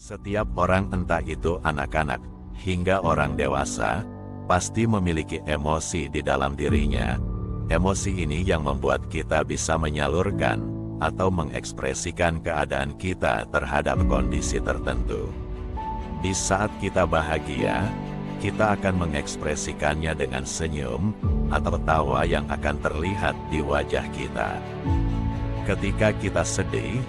Setiap orang, entah itu anak-anak hingga orang dewasa, pasti memiliki emosi di dalam dirinya. Emosi ini yang membuat kita bisa menyalurkan atau mengekspresikan keadaan kita terhadap kondisi tertentu. Di saat kita bahagia, kita akan mengekspresikannya dengan senyum atau tawa yang akan terlihat di wajah kita. Ketika kita sedih,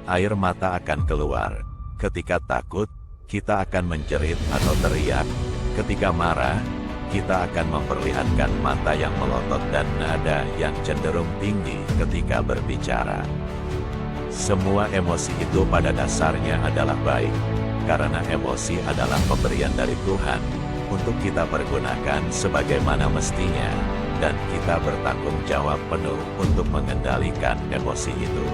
air mata akan keluar. Ketika takut, kita akan menjerit atau teriak. Ketika marah, kita akan memperlihatkan mata yang melotot dan nada yang cenderung tinggi ketika berbicara. Semua emosi itu pada dasarnya adalah baik, karena emosi adalah pemberian dari Tuhan untuk kita pergunakan sebagaimana mestinya, dan kita bertanggung jawab penuh untuk mengendalikan emosi itu.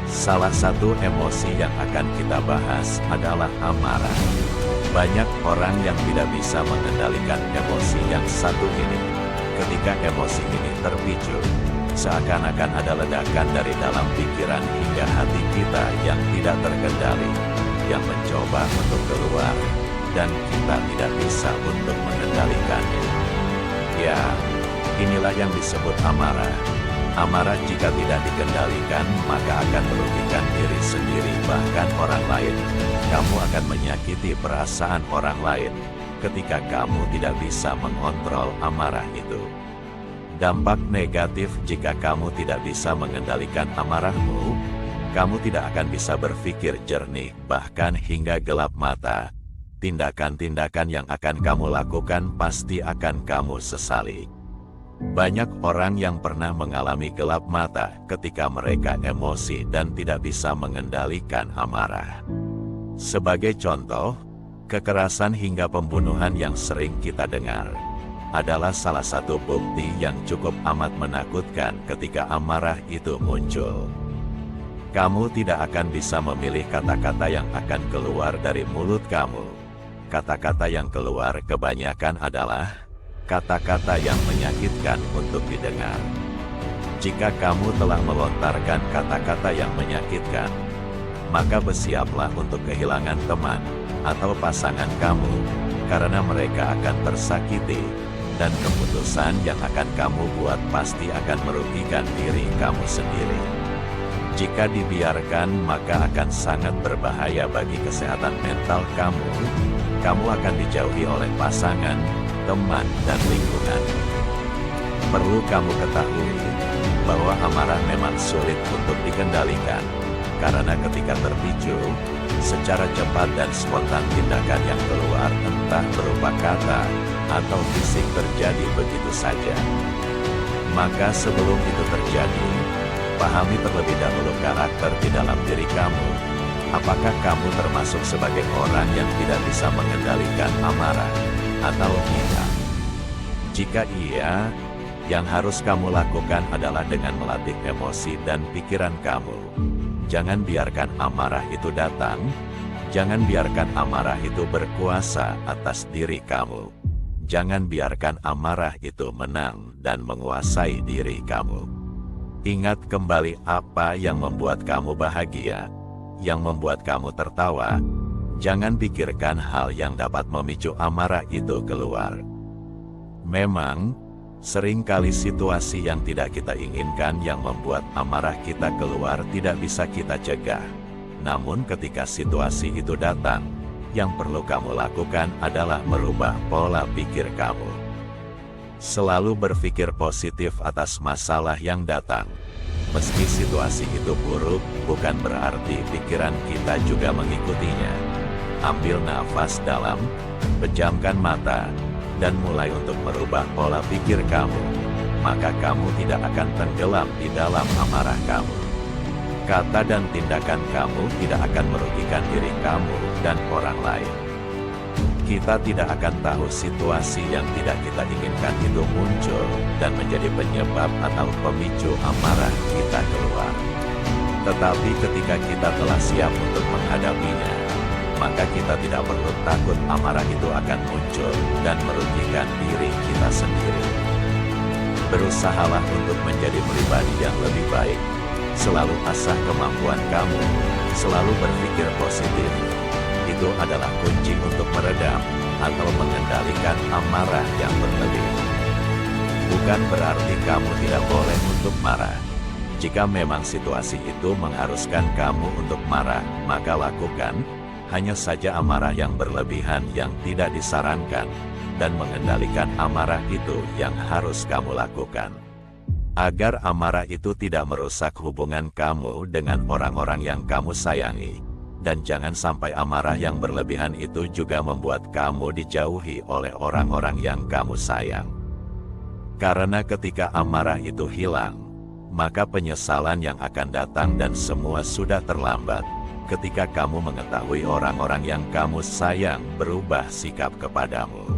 Salah satu emosi yang akan kita bahas adalah amarah. Banyak orang yang tidak bisa mengendalikan emosi yang satu ini. Ketika emosi ini terpicu, seakan-akan ada ledakan dari dalam pikiran hingga hati kita yang tidak terkendali, yang mencoba untuk keluar, dan kita tidak bisa untuk mengendalikannya. Ya, inilah yang disebut amarah. Amarah jika tidak dikendalikan, maka akan merugikan diri sendiri bahkan orang lain. Kamu akan menyakiti perasaan orang lain ketika kamu tidak bisa mengontrol amarah itu. Dampak negatif jika kamu tidak bisa mengendalikan amarahmu, kamu tidak akan bisa berpikir jernih bahkan hingga gelap mata. Tindakan-tindakan yang akan kamu lakukan pasti akan kamu sesali. Banyak orang yang pernah mengalami gelap mata ketika mereka emosi dan tidak bisa mengendalikan amarah. Sebagai contoh, kekerasan hingga pembunuhan yang sering kita dengar adalah salah satu bukti yang cukup amat menakutkan ketika amarah itu muncul. Kamu tidak akan bisa memilih kata-kata yang akan keluar dari mulut kamu. Kata-kata yang keluar kebanyakan adalah kata-kata yang menyakitkan untuk didengar. Jika kamu telah melontarkan kata-kata yang menyakitkan, maka bersiaplah untuk kehilangan teman atau pasangan kamu, karena mereka akan tersakiti, dan keputusan yang akan kamu buat pasti akan merugikan diri kamu sendiri. Jika dibiarkan, maka akan sangat berbahaya bagi kesehatan mental kamu. Kamu akan dijauhi oleh pasangan, teman, dan lingkungan. Perlu kamu ketahui bahwa amarah memang sulit untuk dikendalikan, karena ketika terpicu, secara cepat dan spontan tindakan yang keluar entah berupa kata atau fisik terjadi begitu saja. Maka sebelum itu terjadi, pahami terlebih dahulu karakter di dalam diri kamu. Apakah kamu termasuk sebagai orang yang tidak bisa mengendalikan amarah atau tidak? Jika iya, yang harus kamu lakukan adalah dengan melatih emosi dan pikiran kamu. Jangan biarkan amarah itu datang, jangan biarkan amarah itu berkuasa atas diri kamu. Jangan biarkan amarah itu menang dan menguasai diri kamu. Ingat kembali apa yang membuat kamu bahagia, yang membuat kamu tertawa. Jangan pikirkan hal yang dapat memicu amarah itu keluar. Memang, seringkali situasi yang tidak kita inginkan yang membuat amarah kita keluar tidak bisa kita cegah. Namun ketika situasi itu datang, yang perlu kamu lakukan adalah merubah pola pikir kamu. Selalu berpikir positif atas masalah yang datang. Meski situasi itu buruk, bukan berarti pikiran kita juga mengikutinya. Ambil nafas dalam, pejamkan mata, dan mulai untuk merubah pola pikir kamu. Maka kamu tidak akan tenggelam di dalam amarah kamu. Kata dan tindakan kamu tidak akan merugikan diri kamu dan orang lain. Kita tidak akan tahu situasi yang tidak kita inginkan itu muncul dan menjadi penyebab atau pemicu amarah kita keluar. Tetapi ketika kita telah siap untuk menghadapinya, maka kita tidak perlu takut amarah itu akan muncul dan merugikan diri kita sendiri. Berusahalah untuk menjadi pribadi yang lebih baik. Selalu asah kemampuan kamu, selalu berpikir positif, itu adalah kunci untuk meredam atau mengendalikan amarah yang berlebih. Bukan berarti kamu tidak boleh untuk marah. Jika memang situasi itu mengharuskan kamu untuk marah, maka lakukan. Hanya saja amarah yang berlebihan yang tidak disarankan, dan mengendalikan amarah itu yang harus kamu lakukan. Agar amarah itu tidak merusak hubungan kamu dengan orang-orang yang kamu sayangi. Dan jangan sampai amarah yang berlebihan itu juga membuat kamu dijauhi oleh orang-orang yang kamu sayang. Karena ketika amarah itu hilang, maka penyesalan yang akan datang dan semua sudah terlambat. Ketika kamu mengetahui orang-orang yang kamu sayang berubah sikap kepadamu.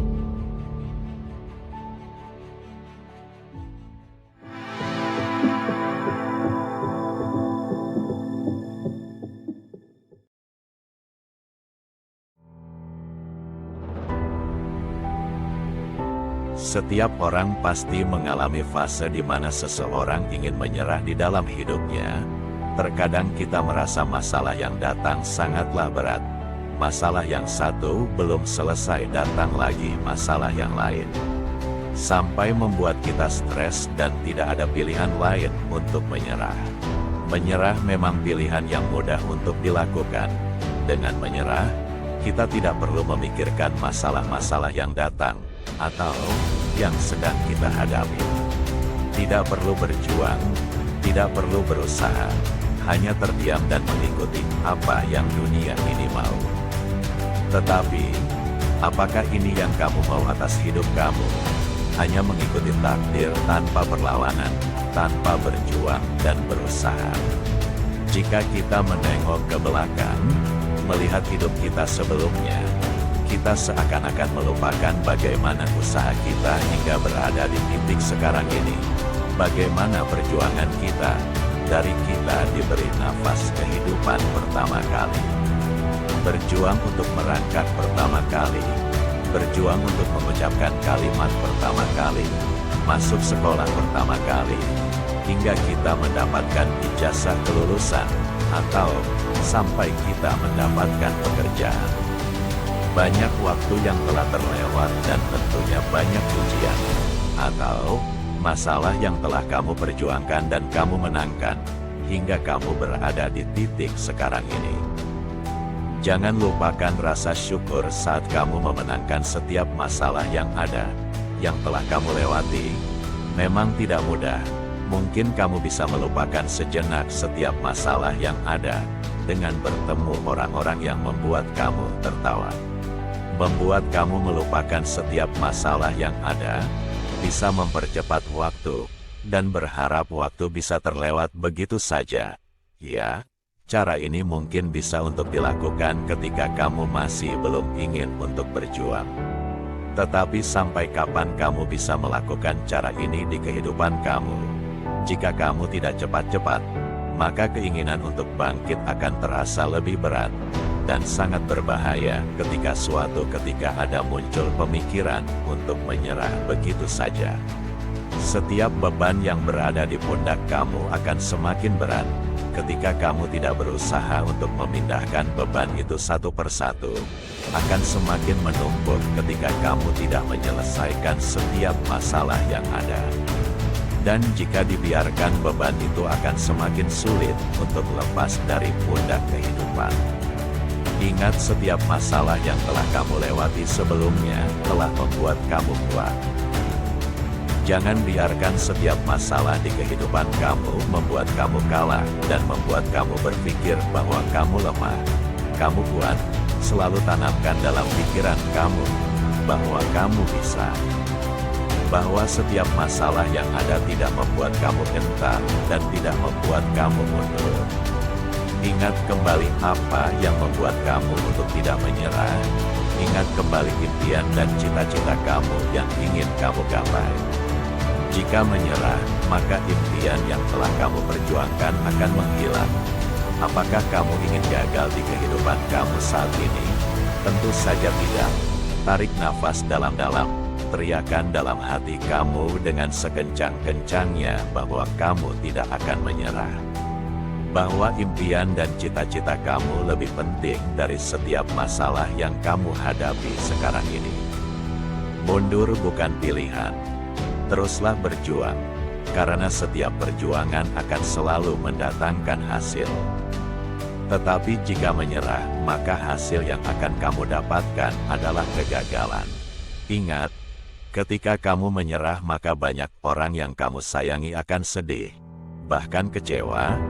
Setiap orang pasti mengalami fase di mana seseorang ingin menyerah di dalam hidupnya. Terkadang kita merasa masalah yang datang sangatlah berat. Masalah yang satu belum selesai, datang lagi masalah yang lain. Sampai membuat kita stres dan tidak ada pilihan lain untuk menyerah. Menyerah memang pilihan yang mudah untuk dilakukan. Dengan menyerah, kita tidak perlu memikirkan masalah-masalah yang datang atau yang sedang kita hadapi. Tidak perlu berjuang, tidak perlu berusaha. Hanya terdiam dan mengikuti apa yang dunia ini mau. Tetapi, apakah ini yang kamu mau atas hidup kamu? Hanya mengikuti takdir tanpa perlawanan, tanpa berjuang dan berusaha. Jika kita menengok ke belakang, melihat hidup kita sebelumnya, kita seakan-akan melupakan bagaimana usaha kita hingga berada di titik sekarang ini. Bagaimana perjuangan kita, dari kita diberi nafas kehidupan pertama kali. Berjuang untuk merangkak pertama kali. Berjuang untuk mengucapkan kalimat pertama kali. Masuk sekolah pertama kali. Hingga kita mendapatkan ijazah kelulusan. Atau sampai kita mendapatkan pekerjaan. Banyak waktu yang telah terlewat dan tentunya banyak ujian. Atau masalah yang telah kamu perjuangkan dan kamu menangkan, hingga kamu berada di titik sekarang ini. Jangan lupakan rasa syukur saat kamu memenangkan setiap masalah yang ada, yang telah kamu lewati. Memang tidak mudah, mungkin kamu bisa melupakan sejenak setiap masalah yang ada, dengan bertemu orang-orang yang membuat kamu tertawa. Membuat kamu melupakan setiap masalah yang ada, bisa mempercepat waktu, dan berharap waktu bisa terlewat begitu saja. Ya, cara ini mungkin bisa untuk dilakukan ketika kamu masih belum ingin untuk berjuang. Tetapi sampai kapan kamu bisa melakukan cara ini di kehidupan kamu? Jika kamu tidak cepat-cepat, maka keinginan untuk bangkit akan terasa lebih berat. Dan sangat berbahaya ketika suatu ketika ada muncul pemikiran untuk menyerah begitu saja. Setiap beban yang berada di pundak kamu akan semakin berat. Ketika kamu tidak berusaha untuk memindahkan beban itu satu persatu, akan semakin menumpuk ketika kamu tidak menyelesaikan setiap masalah yang ada. Dan jika dibiarkan, beban itu akan semakin sulit untuk lepas dari pundak kehidupan. Ingat, setiap masalah yang telah kamu lewati sebelumnya telah membuat kamu kuat. Jangan biarkan setiap masalah di kehidupan kamu membuat kamu kalah dan membuat kamu berpikir bahwa kamu lemah. Kamu kuat. Selalu tanamkan dalam pikiran kamu bahwa kamu bisa. Bahwa setiap masalah yang ada tidak membuat kamu gentar dan tidak membuat kamu mundur. Ingat kembali apa yang membuat kamu untuk tidak menyerah. Ingat kembali impian dan cita-cita kamu yang ingin kamu gapai. Jika menyerah, maka impian yang telah kamu perjuangkan akan menghilang. Apakah kamu ingin gagal di kehidupan kamu saat ini? Tentu saja tidak. Tarik nafas dalam-dalam. Teriakan dalam hati kamu dengan sekencang-kencangnya bahwa kamu tidak akan menyerah. bahwa impian dan cita-cita kamu lebih penting dari setiap masalah yang kamu hadapi sekarang ini. Mundur bukan pilihan. Teruslah berjuang, karena setiap perjuangan akan selalu mendatangkan hasil. Tetapi jika menyerah, maka hasil yang akan kamu dapatkan adalah kegagalan. Ingat, ketika kamu menyerah maka banyak orang yang kamu sayangi akan sedih, bahkan kecewa.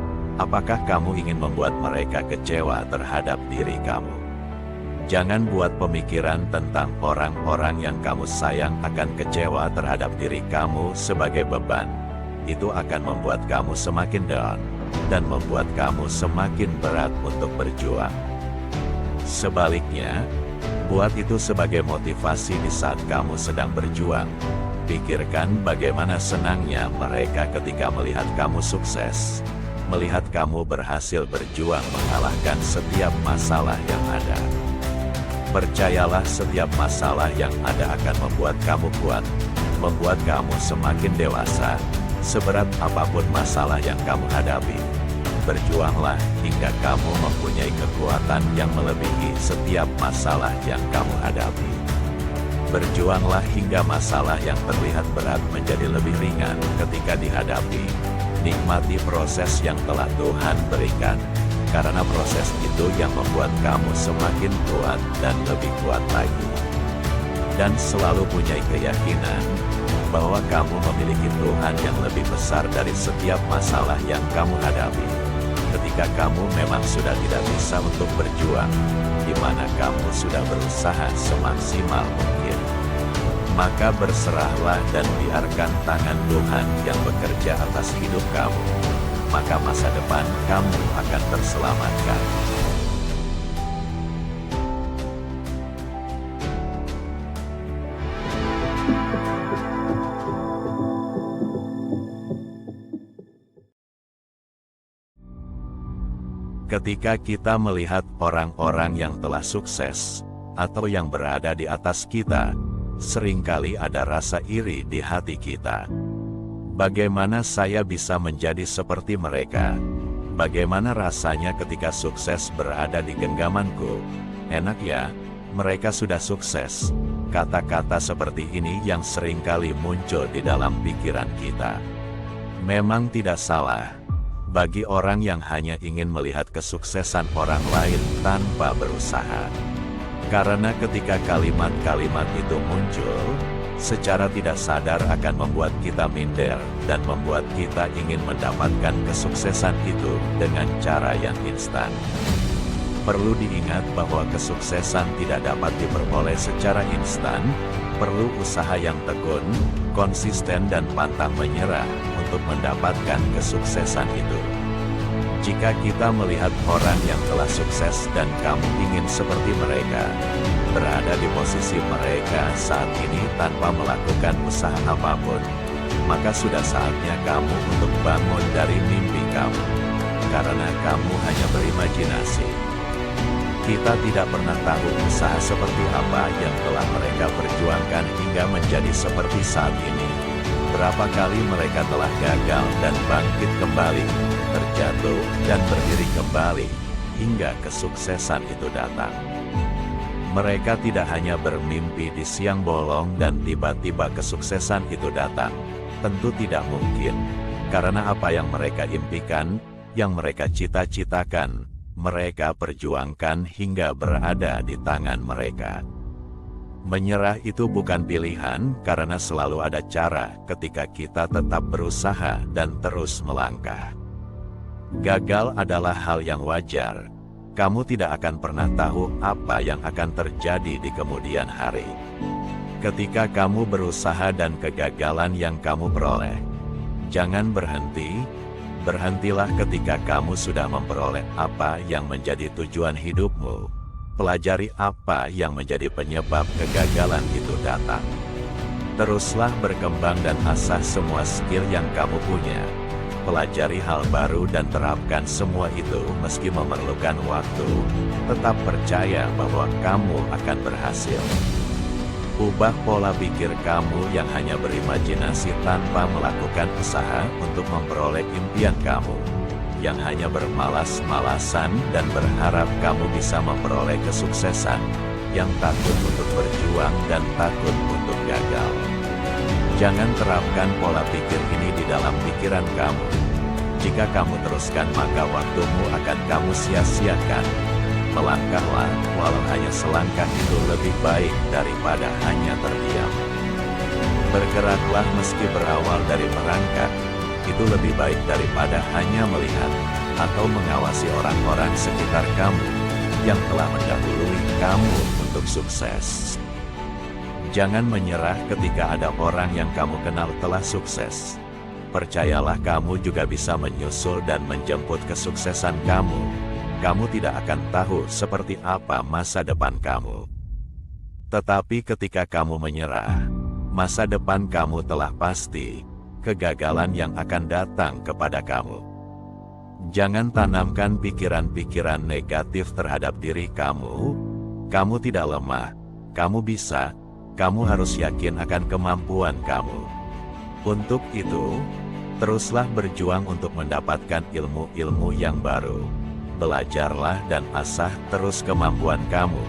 Apakah kamu ingin membuat mereka kecewa terhadap diri kamu? Jangan buat pemikiran tentang orang-orang yang kamu sayang akan kecewa terhadap diri kamu sebagai beban. Itu akan membuat kamu semakin down, dan membuat kamu semakin berat untuk berjuang. Sebaliknya, buat itu sebagai motivasi di saat kamu sedang berjuang. Pikirkan bagaimana senangnya mereka ketika melihat kamu sukses. Melihat kamu berhasil berjuang mengalahkan setiap masalah yang ada. Percayalah, setiap masalah yang ada akan membuat kamu kuat, membuat kamu semakin dewasa. Seberat apapun masalah yang kamu hadapi, berjuanglah hingga kamu mempunyai kekuatan yang melebihi setiap masalah yang kamu hadapi. Berjuanglah hingga masalah yang terlihat berat menjadi lebih ringan ketika dihadapi. Nikmati proses yang telah Tuhan berikan, karena proses itu yang membuat kamu semakin kuat dan lebih kuat lagi. Dan selalu punya keyakinan bahwa kamu memiliki Tuhan yang lebih besar dari setiap masalah yang kamu hadapi. Ketika kamu memang sudah tidak bisa untuk berjuang, di mana kamu sudah berusaha semaksimal mungkin, maka berserahlah dan biarkan tangan Tuhan yang bekerja atas hidup kamu. Maka masa depan kamu akan terselamatkan. Ketika kita melihat orang-orang yang telah sukses, atau yang berada di atas kita, seringkali ada rasa iri di hati kita. Bagaimana saya bisa menjadi seperti mereka? Bagaimana rasanya ketika sukses berada di genggamanku? Enak ya, mereka sudah sukses. Kata-kata seperti ini yang seringkali muncul di dalam pikiran kita. Memang tidak salah bagi orang yang hanya ingin melihat kesuksesan orang lain tanpa berusaha. Karena ketika kalimat-kalimat itu muncul, secara tidak sadar akan membuat kita minder dan membuat kita ingin mendapatkan kesuksesan itu dengan cara yang instan. Perlu diingat bahwa kesuksesan tidak dapat diperoleh secara instan, perlu usaha yang tekun, konsisten dan pantang menyerah untuk mendapatkan kesuksesan itu. Jika kita melihat orang yang telah sukses dan kamu ingin seperti mereka, berada di posisi mereka saat ini tanpa melakukan usaha apapun, maka sudah saatnya kamu untuk bangun dari mimpi kamu, karena kamu hanya berimajinasi. Kita tidak pernah tahu usaha seperti apa yang telah mereka perjuangkan hingga menjadi seperti saat ini. Berapa kali mereka telah gagal dan bangkit kembali, terjatuh dan berdiri kembali, hingga kesuksesan itu datang. Mereka tidak hanya bermimpi di siang bolong dan tiba-tiba kesuksesan itu datang. Tentu tidak mungkin, karena apa yang mereka impikan, yang mereka cita-citakan, mereka perjuangkan hingga berada di tangan mereka. Menyerah itu bukan pilihan, karena selalu ada cara ketika kita tetap berusaha dan terus melangkah. Gagal adalah hal yang wajar. Kamu tidak akan pernah tahu apa yang akan terjadi di kemudian hari. Ketika kamu berusaha dan kegagalan yang kamu peroleh, jangan berhenti. Berhentilah ketika kamu sudah memperoleh apa yang menjadi tujuan hidupmu. Pelajari apa yang menjadi penyebab kegagalan itu datang. Teruslah berkembang dan asah semua skill yang kamu punya. Pelajari hal baru dan terapkan semua itu meski memerlukan waktu. Tetap percaya bahwa kamu akan berhasil. Ubah pola pikir kamu yang hanya berimajinasi tanpa melakukan usaha untuk memperoleh impian kamu. yang hanya bermalas-malasan dan berharap kamu bisa memperoleh kesuksesan, yang takut untuk berjuang dan takut untuk gagal. Jangan terapkan pola pikir ini di dalam pikiran kamu. Jika kamu teruskan, maka waktumu akan kamu sia-siakan. Melangkahlah, walau hanya selangkah, itu lebih baik daripada hanya terdiam. Bergeraklah meski berawal dari merangkak, itu lebih baik daripada hanya melihat atau mengawasi orang-orang sekitar kamu yang telah mendahului kamu untuk sukses. Jangan menyerah ketika ada orang yang kamu kenal telah sukses. Percayalah, kamu juga bisa menyusul dan menjemput kesuksesan kamu. Kamu tidak akan tahu seperti apa masa depan kamu. Tetapi ketika kamu menyerah, masa depan kamu telah pasti. Kegagalan yang akan datang kepada kamu. Jangan tanamkan pikiran-pikiran negatif terhadap diri kamu. Kamu tidak lemah, kamu bisa, kamu harus yakin akan kemampuan kamu. Untuk itu, teruslah berjuang untuk mendapatkan ilmu-ilmu yang baru. Belajarlah dan asah terus kemampuan kamu.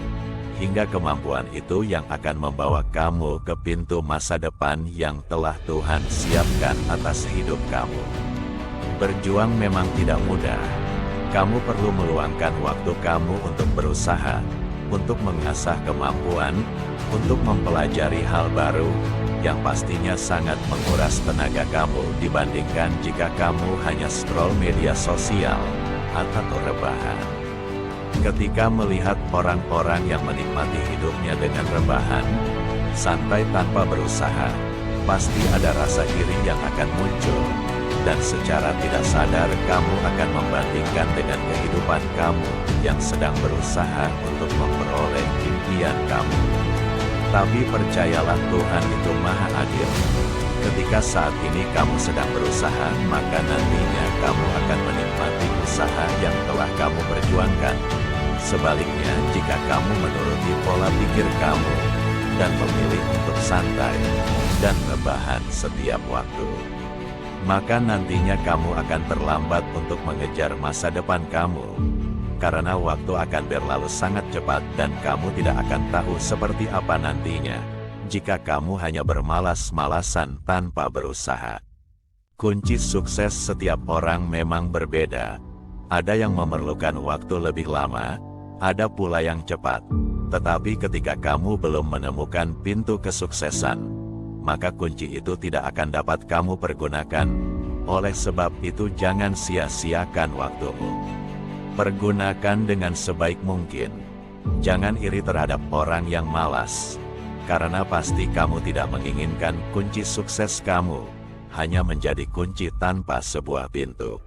Hingga kemampuan itu yang akan membawa kamu ke pintu masa depan yang telah Tuhan siapkan atas hidup kamu. Berjuang memang tidak mudah. Kamu perlu meluangkan waktu kamu untuk berusaha, untuk mengasah kemampuan, untuk mempelajari hal baru, yang pastinya sangat menguras tenaga kamu dibandingkan jika kamu hanya scroll media sosial atau rebahan. Ketika melihat orang-orang yang menikmati hidupnya dengan rebahan, santai tanpa berusaha, pasti ada rasa iri yang akan muncul, dan secara tidak sadar kamu akan membandingkan dengan kehidupan kamu yang sedang berusaha untuk memperoleh impian kamu. Tapi percayalah, Tuhan itu Maha Adil. Ketika saat ini kamu sedang berusaha, maka nantinya kamu akan menikmati usaha yang telah kamu perjuangkan. Sebaliknya, jika kamu menuruti pola pikir kamu dan memilih untuk santai dan rebahan setiap waktu, maka nantinya kamu akan terlambat untuk mengejar masa depan kamu. Karena waktu akan berlalu sangat cepat dan kamu tidak akan tahu seperti apa nantinya jika kamu hanya bermalas-malasan tanpa berusaha. Kunci sukses setiap orang memang berbeda. Ada yang memerlukan waktu lebih lama, ada pula yang cepat. Tetapi ketika kamu belum menemukan pintu kesuksesan, maka kunci itu tidak akan dapat kamu pergunakan. Oleh sebab itu, jangan sia-siakan waktumu. Pergunakan dengan sebaik mungkin. Jangan iri terhadap orang yang malas, karena pasti kamu tidak menginginkan kunci sukses kamu hanya menjadi kunci tanpa sebuah pintu.